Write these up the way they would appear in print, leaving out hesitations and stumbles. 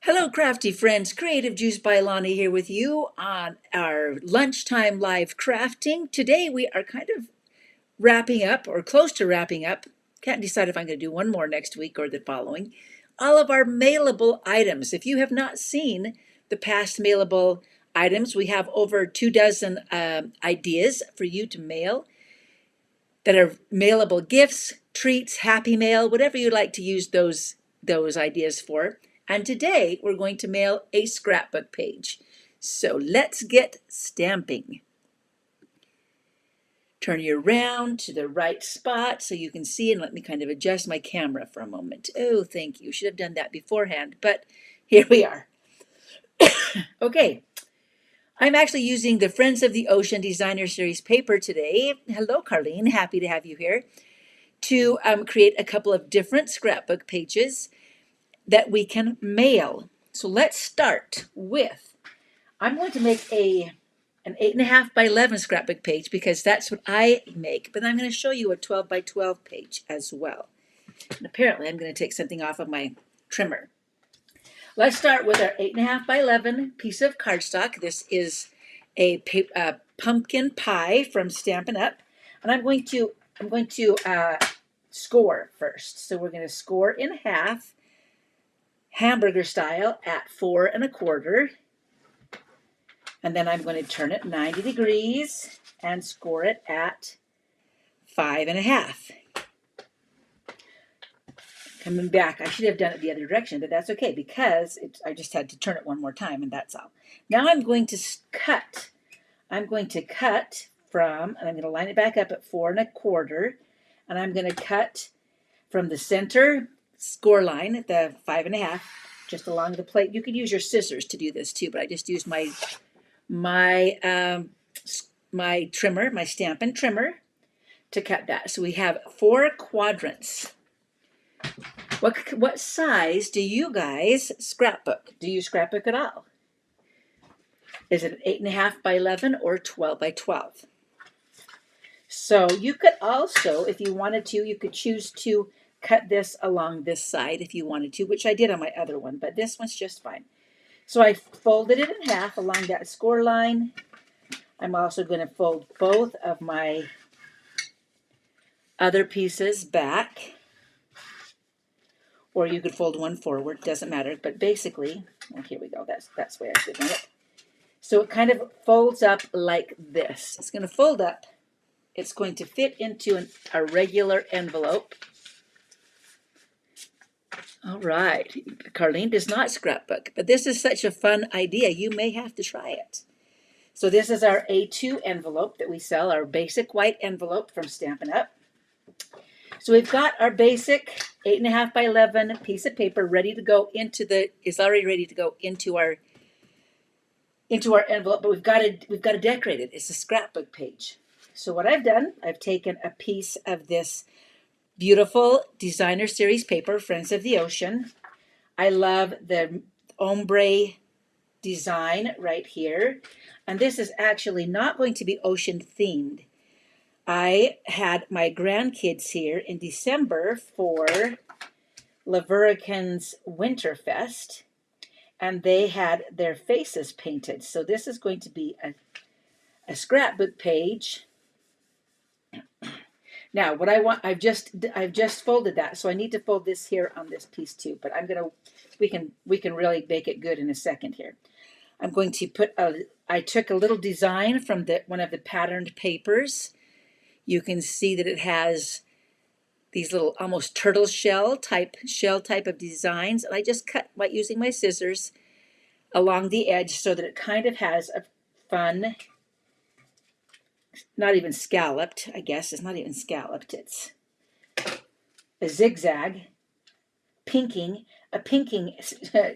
Hello, crafty friends. Creative Juice by Lonnie here with you on our lunchtime live crafting. Today we are kind of wrapping up or close to wrapping up. Can't decide if I'm going to do one more next week or the following. All of our mailable items. If you have not seen the past mailable items, we have over 24 ideas for you to mail that are mailable gifts, treats, happy mail, whatever you like to use those ideas for. And today we're going to mail a scrapbook page. So let's get stamping. Turn you around to the right spot so you can see, and let me kind of adjust my camera for a moment. Oh, thank you. Should have done that beforehand, but here we are. Okay, I'm actually using the Friends of the Ocean Designer Series paper today. Hello, Carlene. Happy to have you here. To create a couple of different scrapbook pages that we can mail. So let's start with, I'm going to make an 8.5 by 11 scrapbook page because that's what I make, but I'm going to show you a 12 by 12 page as well. And apparently I'm going to take something off of my trimmer. Let's start with our 8.5 by 11 piece of cardstock. This is a pumpkin pie from Stampin' Up, and I'm going to score first. So we're going to score in half, hamburger style at 4 1/4, and then I'm going to turn it 90 degrees and score it at 5 1/2. Coming back, I should have done it the other direction, but that's okay because I just had to turn it one more time, and that's all. Now I'm going to cut. I'm going to cut from, and I'm going to line it back up at 4 1/4, and I'm going to cut from the center score line at the 5 1/2, just along the plate. You could use your scissors to do this too, but I just used my trimmer, my Stampin' trimmer, to cut that. So we have 4 quadrants. What size do you guys scrapbook? Do you scrapbook at all? Is it an 8.5 by 11 or 12 by 12? So you could also, if you wanted to, you could choose to cut this along this side if you wanted to, which I did on my other one, but this one's just fine. So I folded it in half along that score line. I'm also going to fold both of my other pieces back, or you could fold one forward, doesn't matter, but basically, well, here we go, that's the way I should have done it. So it kind of folds up like this. It's going to fold up. It's going to fit into a regular envelope. All right, Carlene does not scrapbook, but this is such a fun idea. You may have to try it. So this is our A2 envelope that we sell, our basic white envelope from Stampin' Up. So we've got our basic 8.5 by 11 piece of paper ready to go is already ready to go into our envelope, but we've got to decorate it. It's a scrapbook page. So what I've done, I've taken a piece of this beautiful designer series paper, Friends of the Ocean. I love the ombre design right here. And this is actually not going to be ocean themed. I had my grandkids here in December for Laverican's Winterfest, and they had their faces painted. So this is going to be a scrapbook page. Now, what I want, I've just folded that, so I need to fold this here on this piece too. But we can really make it good in a second here. I'm going to I took a little design from one of the patterned papers. You can see that it has these little almost turtle shell type of designs, and I just cut by using my scissors along the edge so that it kind of has a fun, not even scalloped, I guess. It's not even scalloped. It's a zigzag, a pinking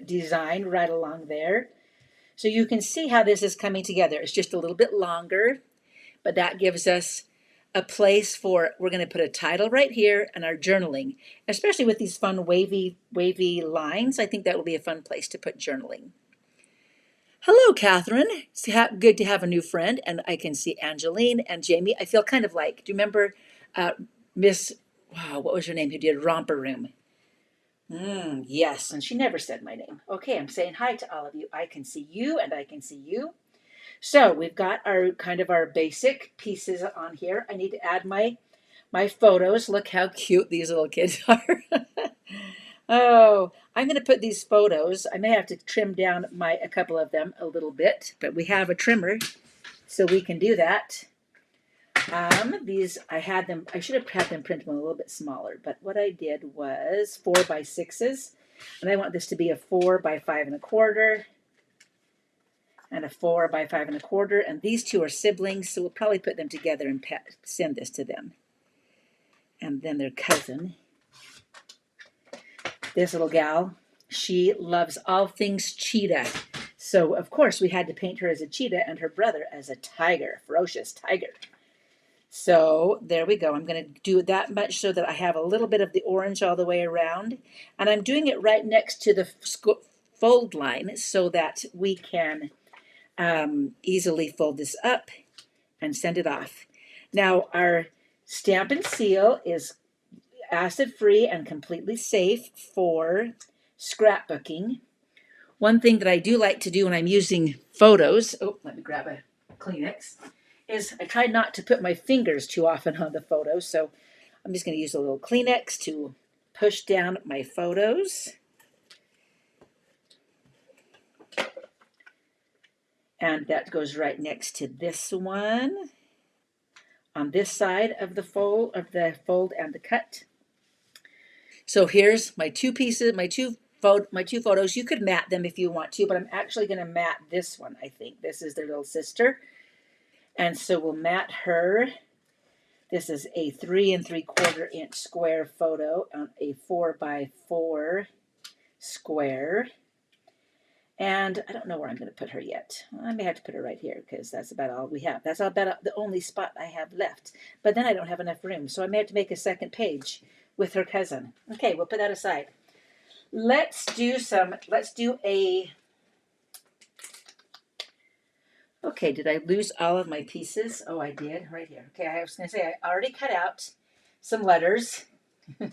design right along there. So you can see how this is coming together. It's just a little bit longer, but that gives us a place for, we're going to put a title right here and our journaling, especially with these fun wavy lines. I think that will be a fun place to put journaling. Hello, Catherine. It's good to have a new friend, and I can see Angeline and Jamie. I feel kind of like, do you remember Miss, wow, what was her name, who did Romper Room? Yes, and she never said my name. Okay, I'm saying hi to all of you. I can see you and I can see you. So we've got our kind of our basic pieces on here. I need to add my photos. Look how cute these little kids are. Oh, I'm going to put these photos. I may have to trim down a couple of them a little bit, but we have a trimmer, so we can do that. These I had them. I should have had them printed one a little bit smaller, but what I did was 4x6s, and I want this to be a 4x5 1/4 and a 4x5 1/4. And these two are siblings, so we'll probably put them together and send this to them. And then their cousin, this little gal, she loves all things cheetah. So of course we had to paint her as a cheetah and her brother as a tiger, ferocious tiger. So there we go. I'm going to do it that much so that I have a little bit of the orange all the way around. And I'm doing it right next to the fold line so that we can easily fold this up and send it off. Now our stamp and seal is acid-free and completely safe for scrapbooking. One thing that I do like to do when I'm using photos, let me grab a Kleenex, is I try not to put my fingers too often on the photos. So I'm just going to use a little Kleenex to push down my photos. And that goes right next to this one on this side of the fold and the cut. So here's my two pieces, my two photos. You could mat them if you want to, but I'm actually going to mat this one. I think this is their little sister. And so we'll mat her. This is a 3 3/4 inch square photo on a 4x4 square. And I don't know where I'm going to put her yet. I may have to put her right here because that's about all we have. That's about the only spot I have left. But then I don't have enough room, so I may have to make a second page with her cousin. Okay, we'll put that aside. Let's do a... Okay, did I lose all of my pieces? Oh, I did, right here. Okay, I was going to say I already cut out some letters, and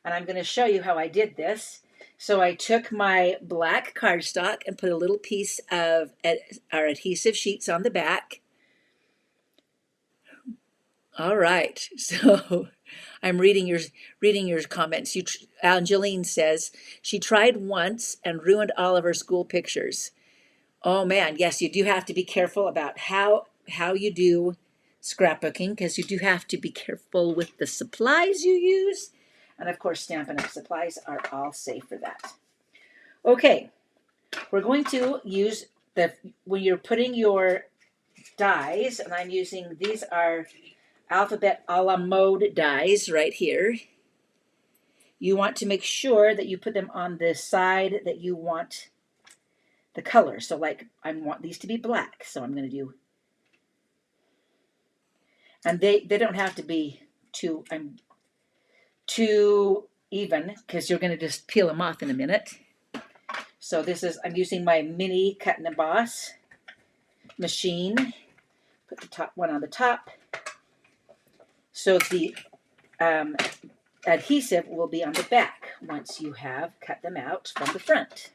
I'm going to show you how I did this. So I took my black cardstock and put a little piece of our adhesive sheets on the back. All right, so I'm reading your comments. Angeline says she tried once and ruined all of her school pictures. Oh man, yes, you do have to be careful about how you do scrapbooking, because you do have to be careful with the supplies you use. And of course, Stampin' Up! Supplies are all safe for that. Okay, we're going to use when you're putting your dies, and I'm using, these are Alphabet a la Mode dies right here. You want to make sure that you put them on the side that you want the color. So like I want these to be black, so I'm going to do, and they don't have to be too even, because you're going to just peel them off in a minute. So this is, I'm using my mini cut and emboss machine. Put the top one on the top. So the adhesive will be on the back once you have cut them out from the front.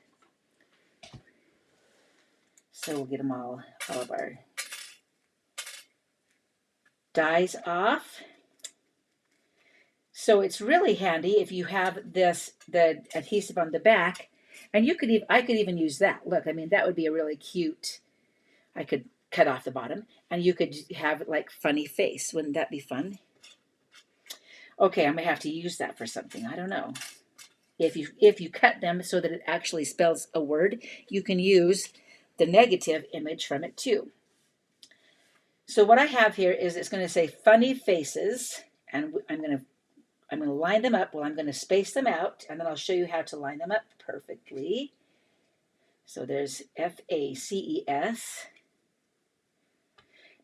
So we'll get them all of our dies off. So it's really handy if you have the adhesive on the back, and I could even use that. Look, I mean, that would be a really cute, I could cut off the bottom, and you could have like funny face. Wouldn't that be fun? Okay, I may have to use that for something. I don't know. If you cut them so that it actually spells a word, you can use the negative image from it too. So what I have here is, it's going to say funny faces, and I'm going to line them up. Well, I'm going to space them out, and then I'll show you how to line them up perfectly. So there's FACES.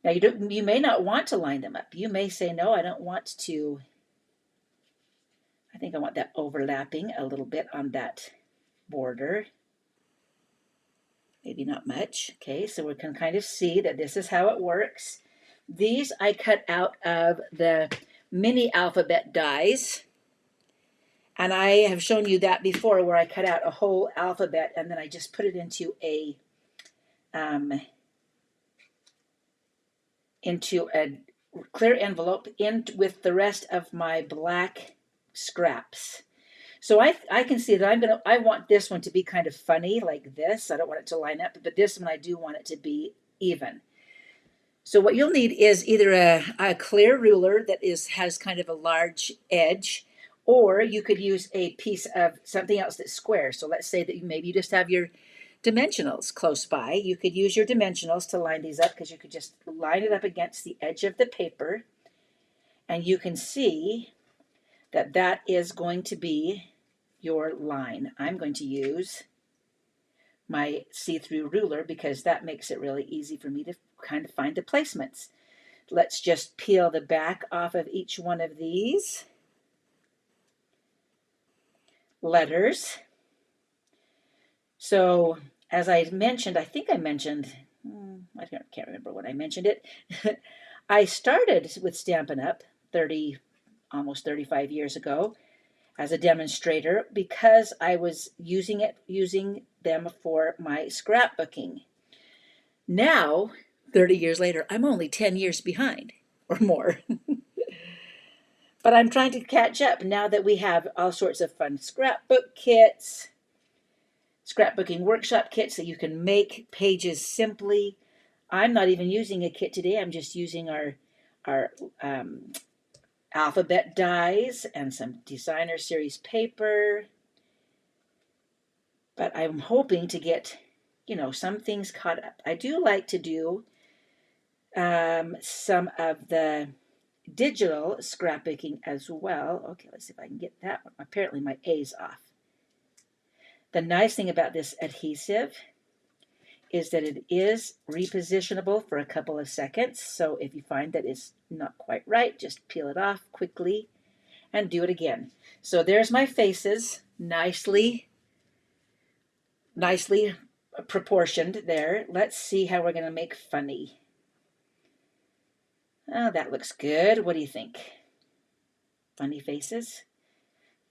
Now you may not want to line them up. You may say, no, I don't want to. I think I want that overlapping a little bit on that border. Maybe not much. Okay, so we can kind of see that this is how it works. These I cut out of the mini alphabet dies, And I have shown you that before where I cut out a whole alphabet and then I just put it into a clear envelope in with the rest of my black scraps. So I can see that I want this one to be kind of funny like this. I don't want it to line up, but this one I do want it to be even. So what you'll need is either a clear ruler that has kind of a large edge, or you could use a piece of something else that's square. So let's say that maybe you just have your dimensionals close by. You could use your dimensionals to line these up because you could just line it up against the edge of the paper, and you can see that that is going to be your line. I'm going to use my see-through ruler because that makes it really easy for me to kind of find the placements. Let's just peel the back off of each one of these letters. So as I mentioned, I think I mentioned, I can't remember when I mentioned it. I started with Stampin' Up! Almost 35 years ago as a demonstrator because I was using them for my scrapbooking. Now, 30 years later, I'm only 10 years behind or more. But I'm trying to catch up now that we have all sorts of fun scrapbook kits, scrapbooking workshop kits that you can make pages simply. I'm not even using a kit today. I'm just using our alphabet dies and some designer series paper. But I'm hoping to get, some things caught up. I do like to do some of the digital scrapbooking as well. Okay, let's see if I can get that one. Apparently my A's off. The nice thing about this adhesive is that it is repositionable for a couple of seconds. So if you find that it's not quite right, just peel it off quickly and do it again. So there's my faces, nicely proportioned there. Let's see how we're going to make funny. Oh, that looks good. What do you think? Funny faces.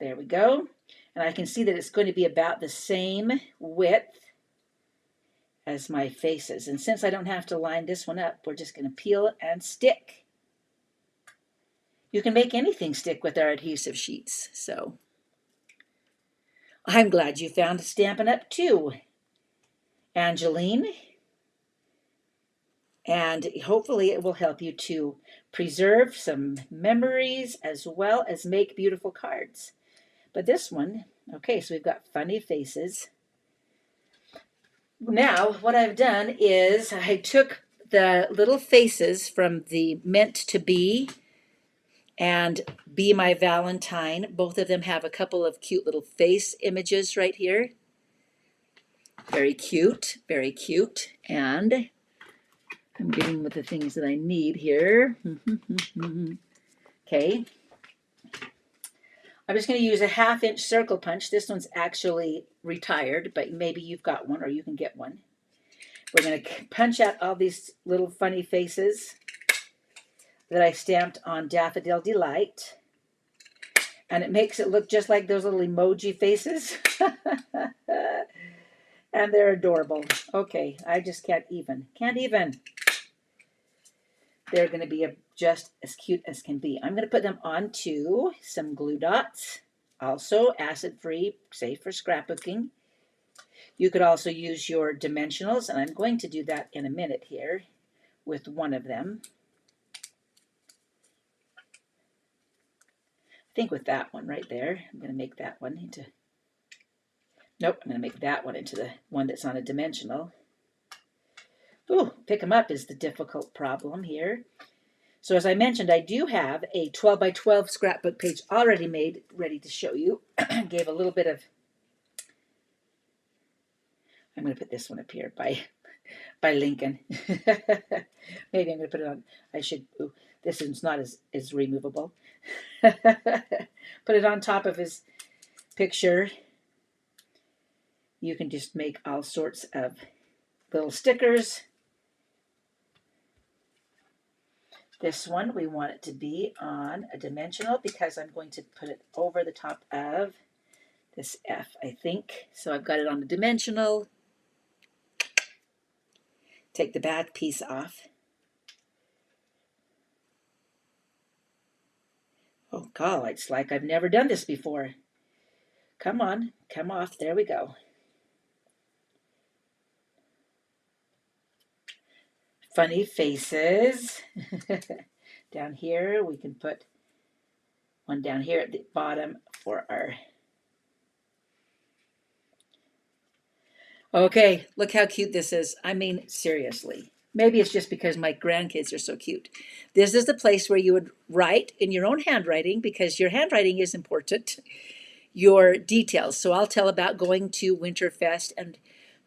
There we go. And I can see that it's going to be about the same width as my faces. And since I don't have to line this one up, we're just going to peel and stick. You can make anything stick with our adhesive sheets. So I'm glad you found Stampin' Up! Too, Angeline. And hopefully it will help you to preserve some memories as well as make beautiful cards. But this one, okay, so we've got funny faces. Now, what I've done is I took the little faces from the Meant to Be and Be My Valentine. Both of them have a couple of cute little face images right here. Very cute, very cute. And I'm getting with the things that I need here. Okay. I'm just going to use a 1/2-inch circle punch. This one's actually retired, but maybe you've got one or you can get one. We're going to punch out all these little funny faces that I stamped on Daffodil Delight. And it makes it look just like those little emoji faces. And they're adorable. Okay, I just can't even. They're going to be just as cute as can be. I'm going to put them onto some glue dots, also acid-free, safe for scrapbooking. You could also use your dimensionals, and I'm going to do that in a minute here with one of them. I think with that one right there, I'm going to make that one into, nope, I'm going to make that one into the one that's on a dimensional. Ooh, pick them up is the difficult problem here. So as I mentioned, I do have a 12 by 12 scrapbook page already made, ready to show you. Gave a little bit of, I'm going to put this one up here by Lincoln. Maybe I'm going to put it on, this one's not as removable. Put it on top of his picture. You can just make all sorts of little stickers. This one, we want it to be on a dimensional because I'm going to put it over the top of this F, I think. So I've got it on a dimensional. Take the back piece off. Oh God, it's like I've never done this before. Come on, come off. There we go. Funny faces. Down here, we can put one down here at the bottom for our... Okay, look how cute this is. I mean, seriously. Maybe it's just because my grandkids are so cute. This is the place where you would write in your own handwriting, because your handwriting is important, your details. So I'll tell about going to Winterfest and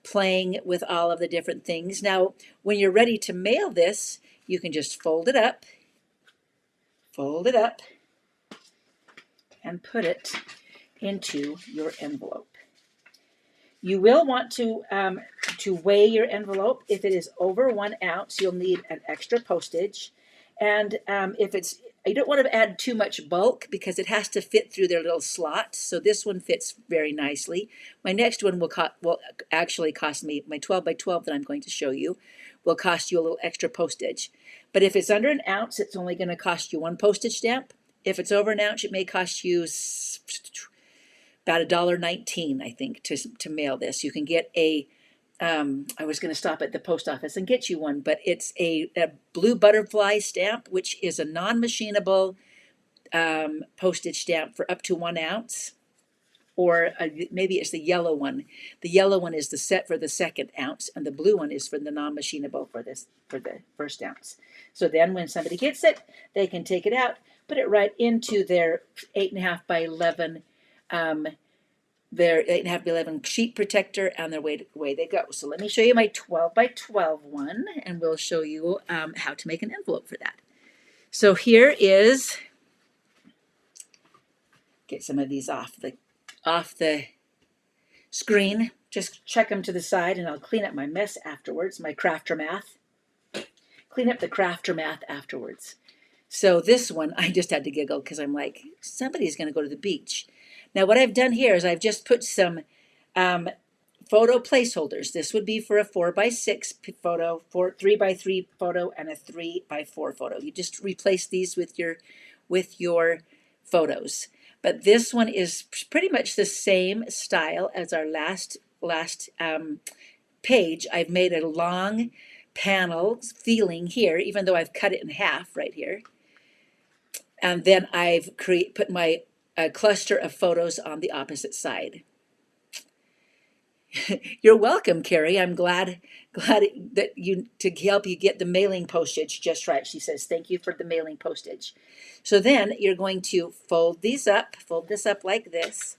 playing with all of the different things. Now, when you're ready to mail this, you can just fold it up, and put it into your envelope. You will want to weigh your envelope. If it is over 1 ounce, you'll need an extra postage. And if it's, you don't want to add too much bulk because it has to fit through their little slot. So this one fits very nicely. My next one will actually cost me, my 12 by 12 that I'm going to show you, will cost you a little extra postage. But if it's under 1 ounce, it's only going to cost you 1 postage stamp. If it's over 1 ounce, it may cost you about $1.19, I think, to mail this. You can get a, I was going to stop at the post office and get you one, but it's a blue butterfly stamp, which is a non-machinable postage stamp for up to 1 ounce. Or maybe it's the yellow one. The yellow one is the set for the 2nd ounce, and the blue one is for the non-machinable for the 1st ounce. So then when somebody gets it, they can take it out, put it right into their 8.5 by 11 their 8.5 by 11 sheet protector, and their way they go. So let me show you my 12 by 12 one, and we'll show you how to make an envelope for that. So here is, get some of these off the screen. Just check them to the side, and I'll clean up my mess afterwards, my Craftermath. Clean up the Craftermath afterwards. So this one, I just had to giggle because I'm like, somebody's going to go to the beach. Now what I've done here is I've just put some photo placeholders. This would be for a 4 by 6 photo, 3 by 3 photo, and a 3 by 4 photo. You just replace these with your photos. But this one is pretty much the same style as our last page. I've made a long panel feeling here, even though I've cut it in half right here. And then I've put my cluster of photos on the opposite side. You're welcome, Carrie. I'm glad that to help you get the mailing postage just right. She says, thank you for the mailing postage. So then you're going to fold this up like this.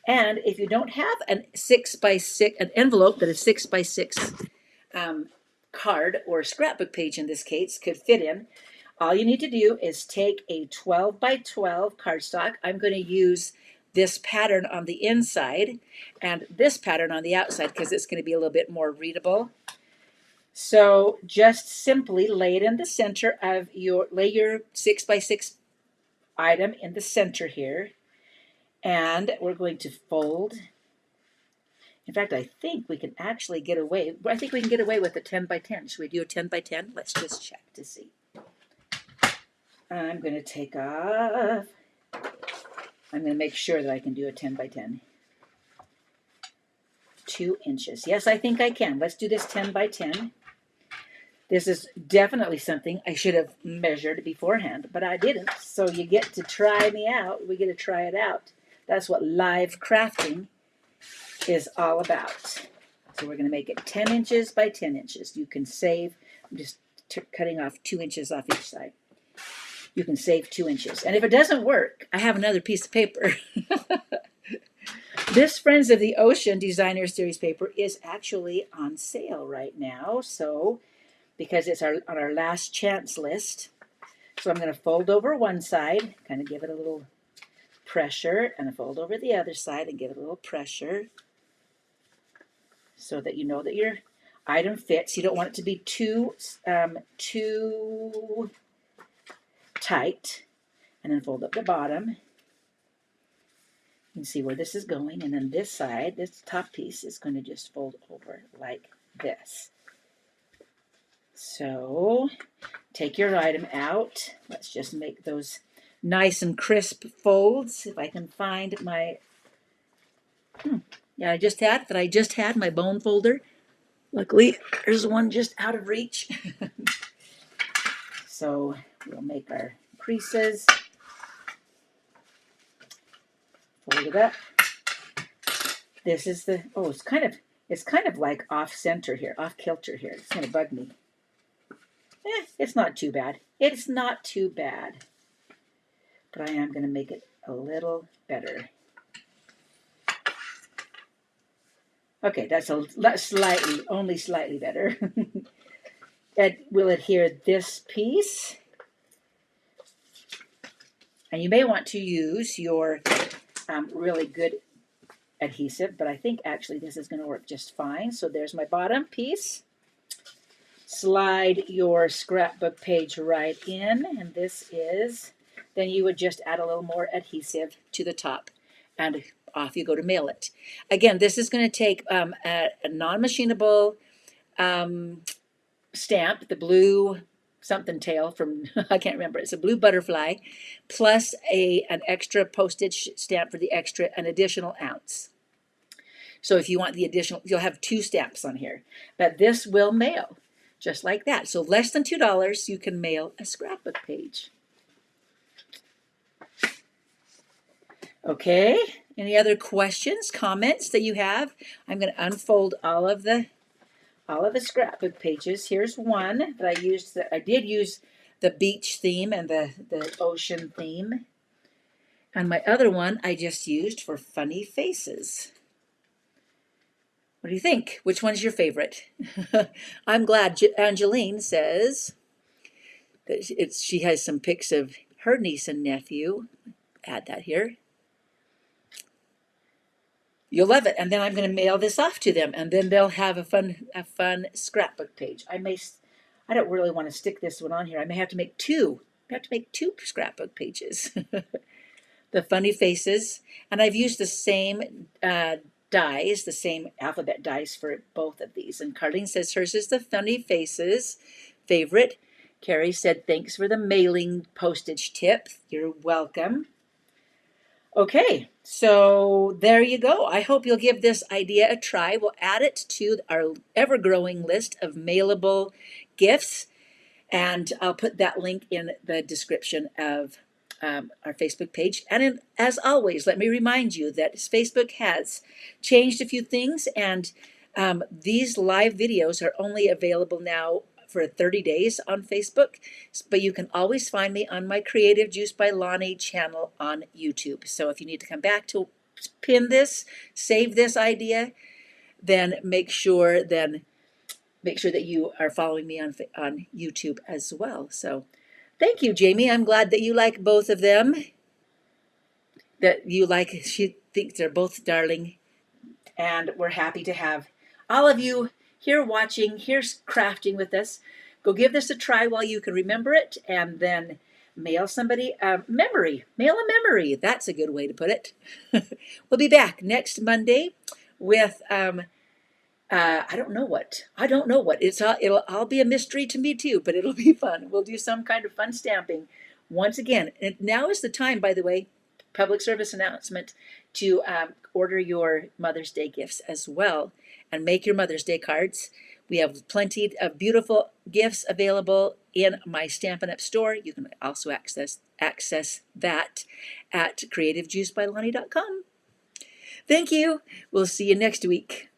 And if you don't have an 6 by 6, an envelope that a 6 by 6 card or scrapbook page in this case could fit in, all you need to do is take a 12 by 12 cardstock. I'm going to use this pattern on the inside and this pattern on the outside because it's going to be a little bit more readable. So just simply lay it in the center of lay your 6 by 6 item in the center here. And we're going to fold. In fact, I think we can actually get away. I think we can get away with a 10 by 10. Should we do a 10 by 10? Let's just check to see. I'm going to take off. I'm going to make sure that I can do a 10 by 10. 2 inches. Yes, I think I can. Let's do this 10 by 10. This is definitely something I should have measured beforehand, but I didn't. So you get to try me out. We get to try it out. That's what live crafting is all about. So we're going to make it 10 inches by 10 inches. You can save, I'm just cutting off 2 inches off each side. You can save 2 inches. And if it doesn't work, I have another piece of paper. This Friends of the Ocean Designer Series paper is actually on sale right now. So, because it's on our last chance list. So I'm going to fold over one side, kind of give it a little pressure, and fold over the other side and give it a little pressure so that you know that your item fits. You don't want it to be too tight, and then fold up the bottom. You can see where this is going, and then this side, this top piece, is going to just fold over like this. So take your item out. Let's just make those nice and crisp folds. If I can find my, I just had my bone folder. Luckily, there's one just out of reach. So we'll make our creases. Fold it up. This is the, it's kind of like off center here, off kilter here. It's going to bug me. It's not too bad. It's not too bad. But I am going to make it a little better. Okay, that's only slightly better. It will adhere this piece. And you may want to use your really good adhesive, but I think actually this is going to work just fine. So there's my bottom piece. Slide your scrapbook page right in, and then you would just add a little more adhesive to the top, and off you go to mail it. Again, this is going to take a non-machinable stamp, the blue something tail from, I can't remember, it's a blue butterfly, plus an extra postage stamp for an additional ounce. So if you want the additional, you'll have 2 stamps on here, but this will mail just like that. So less than $2, you can mail a scrapbook page. Okay, any other questions, comments that you have? I'm going to unfold all of the scrapbook pages. Here's one that I used. I did use the beach theme and the ocean theme. And my other one I just used for funny faces. What do you think? Which one's your favorite? I'm glad Angeline says that she has some pics of her niece and nephew. Add that here. You'll love it, and then I'm going to mail this off to them, and then they'll have a fun scrapbook page. I don't really want to stick this one on here. I may have to make 2. I have to make 2 scrapbook pages. The funny faces, and I've used the same dies, the same alphabet dies for both of these. And Carlene says hers is the funny faces favorite. Carrie said thanks for the mailing postage tip. You're welcome. Okay, so there you go. I hope you'll give this idea a try. We'll add it to our ever-growing list of mailable gifts, and I'll put that link in the description of our Facebook page. And as always, let me remind you that Facebook has changed a few things, and these live videos are only available now for 30 days on Facebook, but you can always find me on my Creative Juice by Lonnie channel on YouTube. So if you need to come back to pin this, save this idea, then make sure that you are following me on YouTube as well. So thank you, Jamie. I'm glad that you like both of them. She thinks they're both darling, and we're happy to have all of you here watching, here crafting with us. Go give this a try while you can remember it, and then mail somebody a memory. Mail a memory. That's a good way to put it. We'll be back next Monday with I don't know what. It'll all be a mystery to me too, but it'll be fun. We'll do some kind of fun stamping once again. And now is the time, by the way, public service announcement, to order your Mother's Day gifts as well, and make your Mother's Day cards. We have plenty of beautiful gifts available in my Stampin' Up! Store. You can also access that at creativejuicebylonnie.com. Thank you. We'll see you next week.